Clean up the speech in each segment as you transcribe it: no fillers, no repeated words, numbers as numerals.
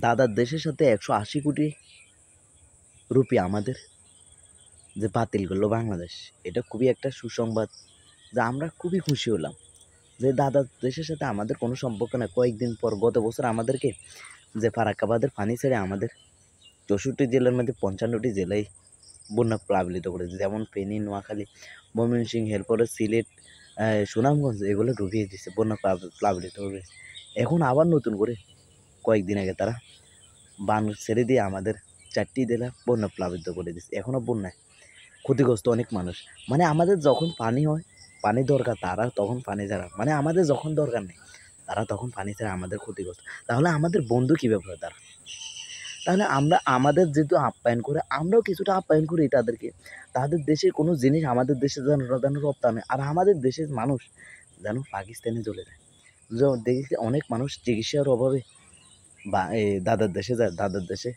দাদার দেশের সাথে 180 কোটি রুপি আমাদের যে বাতিল করলো বাংলাদেশ, এটা খুবই একটা সুসংবাদ, যা আমরা খুবই খুশি হলাম যে দাদার দেশের সাথে আমাদের কোনো সম্পর্ক না। কয়েকদিন পর গত বছর আমাদেরকে যে ফারাক্কাবাদের পানি ছেড়ে আমাদের 64 জেলার মধ্যে 55টি জেলায় বন্যা প্লাবিত করেছে, যেমন ফেনী, নোয়াখালী, ময়মনসিংহ, এরপরে সিলেট, সুনামগঞ্জ, এগুলো ডুবিয়ে দিচ্ছে, বন্যা প্লাবিত করেছে। এখন আবার নতুন করে কয়েকদিন আগে তারা বান ছেড়ে দিয়ে আমাদের 4টি জেলা বন্যা প্লাবিত করে দিচ্ছে। এখনও বন্যায় ক্ষতিগ্রস্ত অনেক মানুষ। মানে আমাদের যখন পানি হয়, পানি দরকার, তারা তখন পানি ছাড়া, মানে আমাদের যখন দরকার নেই তারা তখন পানি ছাড়া আমাদের ক্ষতিগ্রস্ত। তাহলে আমাদের বন্ধু কীভাবে হয় তারা? তাহলে আমরা আমাদের যেহেতু আপ্যায়ন করে, আমরাও কিছুটা আপ্যায়ন করি তাদেরকে। তাদের দেশের কোনো জিনিস আমাদের দেশে যেন রপ্তানি, আর আমাদের দেশের মানুষ যেন পাকিস্তানে চলে যায়। দেখি অনেক মানুষ চিকিৎসার অভাবে বা দাদার দেশে যায়। দাদার দেশে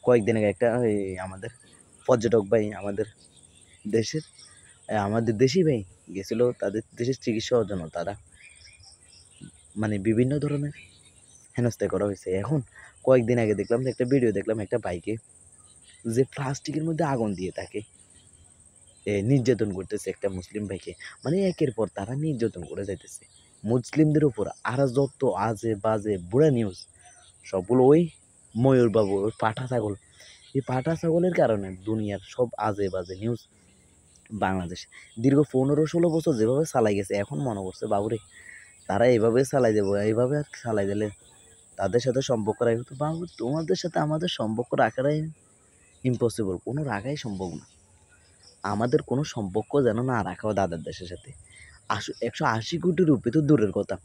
কয়েকদিন আগে একটা আমাদের পর্যটক ভাই আমাদের দেশি ভাই গেছিল তাদের দেশের চিকিৎসা হওয়ার জন্য। তারা মানে বিভিন্ন ধরনের হেনস্থা করা হয়েছে। এখন কয়েকদিন আগে দেখলাম যে একটা ভিডিও দেখলাম, একটা বাইকে যে প্লাস্টিকের মধ্যে আগুন দিয়ে তাকে নির্যাতন করতেছে একটা মুসলিম ভাইকে। মানে একের পর তারা নির্যাতন করে যাইতেছে মুসলিমদের উপর। আর যত আজে বাজে বুড়া নিউজ সবগুলো ওই ময়ূর বাবু, ওই পাঠা ছাগল, এই পাঠা ছাগলের কারণে দুনিয়ার সব আজে বাজে নিউজ বাংলাদেশ দীর্ঘ 15-16 বছর যেভাবে চালাই গেছে, এখন মনে করছে বাবুরে তারা এইভাবে চালাই দেবো, এইভাবে আর চালাই দিলে তাদের সাথে সম্পর্ক রাখবে। তো বাবু, তোমাদের সাথে আমাদের সম্পর্ক রাখাটাই ইম্পসিবল, কোনো রাখাই সম্ভব না। আমাদের কোনো সম্পর্ক যেন না রাখা হয় দাদার দেশের সাথে। 180 কোটি রুপি তো দূরের কথা,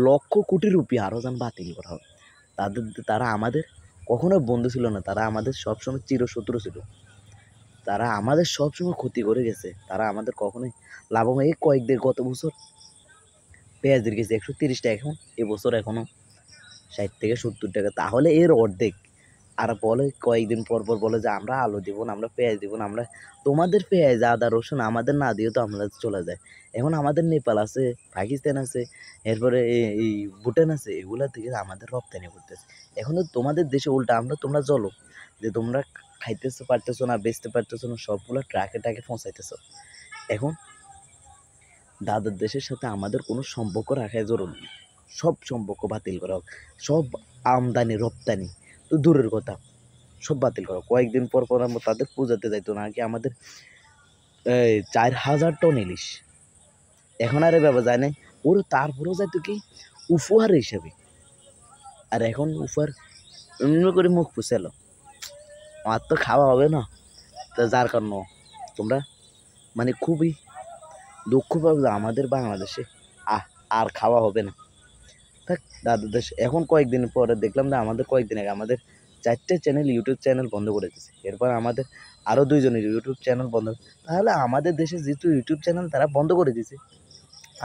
লক্ষ কোটি রুপি আরও যেন বাতিল করা হবে। তারা আমাদের কখনোই বন্ধু ছিল না, তারা আমাদের সবসময় চিরশত্রু ছিল। তারা আমাদের সবসময় ক্ষতি করে গেছে, তারা আমাদের কখনোই লাভবান। এই গত বছর পেঁয়াজের কেজি 130 টাকা, এখন এবছর এখনও 60 থেকে 70 টাকা। তাহলে এর অর্ধেক। আর বলে কয়েকদিন পর বলে যে আমরা আলু দিব না, আমরা পেঁয়াজ দিব না, আমরা তোমাদের পেঁয়াজ আদা রসুন আমাদের না দিয়েও তো আমরা চলে যায়। এখন আমাদের নেপাল আছে, পাকিস্তান আছে, এরপরে এই ভুটান আছে, এগুলা থেকে আমাদের রপ্তানি করতেছে। এখন তো তোমাদের দেশে উল্টা তোমরা চলো যে তোমরা খাইতেছো পারতেছো না, বেচতে পারতেছো না, সবগুলো ট্রাকে পৌঁছাইতেছো। এখন দাদার দেশের সাথে আমাদের কোনো সম্পর্ক রাখাই জরুরি, সব সম্পর্ক বাতিল করা হোক, সব আমদানি রপ্তানি তো দূরের কথা, সব বাতিল করা। কয়েকদিন পর আমরা তাদের পূজাতে যাইতো না কি আমাদের 4000 টন ইলিশ, এখন আর ব্যাপার যায় নাই। ওর তারপরেও যাইতো কি উপহার হিসেবে, আর এখন উপহার এমনি করে মুখ পুষেলো, আমার তো খাওয়া হবে না। তা যার কারণ তোমরা মানে খুবই দুঃখ পাবে যে আমাদের বাংলাদেশে আর খাওয়া হবে না। থাক দাদার দেশ। এখন কয়েকদিন পরে দেখলাম যে আমাদের কয়েকদিন আগে আমাদের 4টে চ্যানেল, ইউটিউব চ্যানেল বন্ধ করে দিয়েছে। এরপর আমাদের আরও 2জনের ইউটিউব চ্যানেল বন্ধ। তাহলে আমাদের দেশে যেহেতু ইউটিউব চ্যানেল তারা বন্ধ করে দিয়েছে,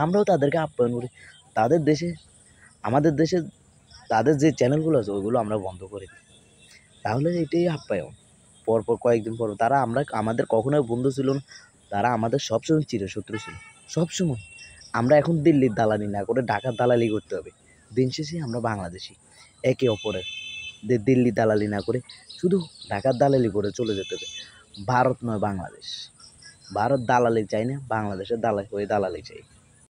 আমরাও তাদেরকে আপ্যায়ন করি। তাদের দেশে আমাদের দেশে তাদের যে চ্যানেলগুলো আছে ওইগুলো আমরা বন্ধ করে দিই। তাহলে এটাই আপ্যায়ন। পরপর কয়েকদিন পর তারা আমাদের কখনোই বন্ধু ছিল না, তারা আমাদের সবসময় চিরশত্রু ছিল, সবসময়। আমরা এখন দিল্লির দালালি না করে ঢাকার দালালি করতে হবে। দিন শেষে আমরা বাংলাদেশি, একে অপরের দিল্লি দালালি না করে শুধু ঢাকার দালালি করে চলে যেতে হবে। ভারত নয় বাংলাদেশ। ভারত দালালি চাই না, বাংলাদেশের দালালি চাই।